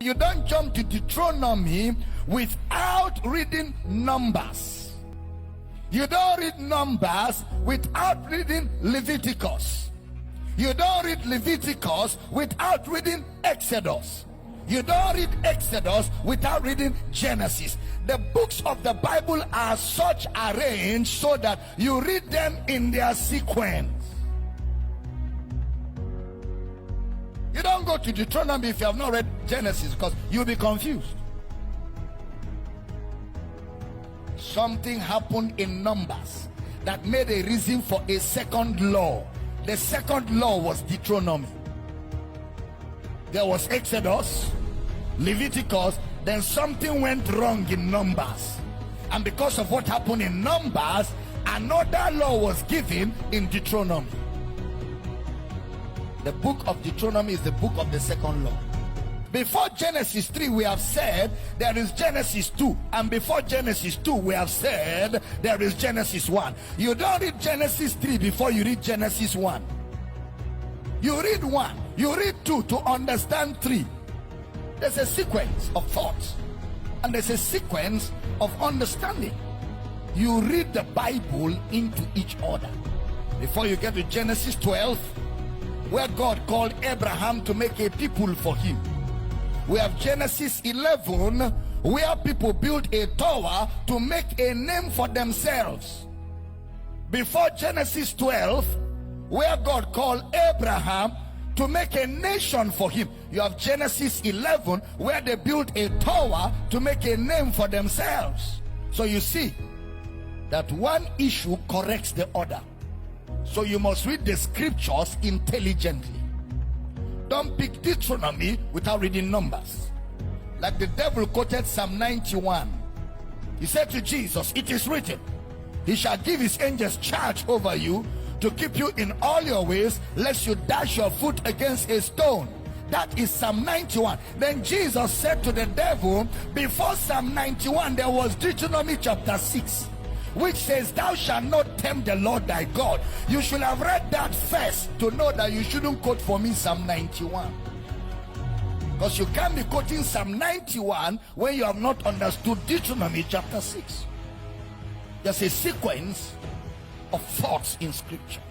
You don't jump to Deuteronomy without reading Numbers. You don't read Numbers without reading Leviticus. You don't read Leviticus without reading Exodus. You don't read Exodus without reading Genesis. The books of the Bible are such arranged so that you read them in their sequence. You don't go to Deuteronomy if you have not read Genesis, because you'll be confused. Something happened in Numbers that made a reason for a second law. The second law was Deuteronomy. There was Exodus, Leviticus, then something went wrong in Numbers. And because of what happened in Numbers, another law was given in Deuteronomy. The book of Deuteronomy is the book of the second law. Before Genesis 3, we have said there is Genesis 2. And before Genesis 2, we have said there is Genesis 1. You don't read Genesis 3 before you read Genesis 1. You read 1, you read 2 to understand 3. There's a sequence of thoughts, and there's a sequence of understanding. You read the Bible into each order. Before you get to Genesis 12, where God called Abraham to make a people for him. We have Genesis 11, where people built a tower to make a name for themselves. Before Genesis 12, where God called Abraham to make a nation for him. You have Genesis 11, where they built a tower to make a name for themselves. So you see that one issue corrects the other. So you must read the scriptures intelligently. Don't pick Deuteronomy without reading Numbers. Like the devil quoted Psalm 91. He said to Jesus, "It is written, he shall give his angels charge over you to keep you in all your ways, lest you dash your foot against a stone." That is Psalm 91. Then Jesus said to the devil, before Psalm 91, there was Deuteronomy chapter 6, which says, "Thou shalt not tempt the Lord thy God." You should have read that first to know that you shouldn't quote for me Psalm 91. Because you can't be quoting Psalm 91 when you have not understood Deuteronomy chapter 6. There's a sequence of thoughts in scripture.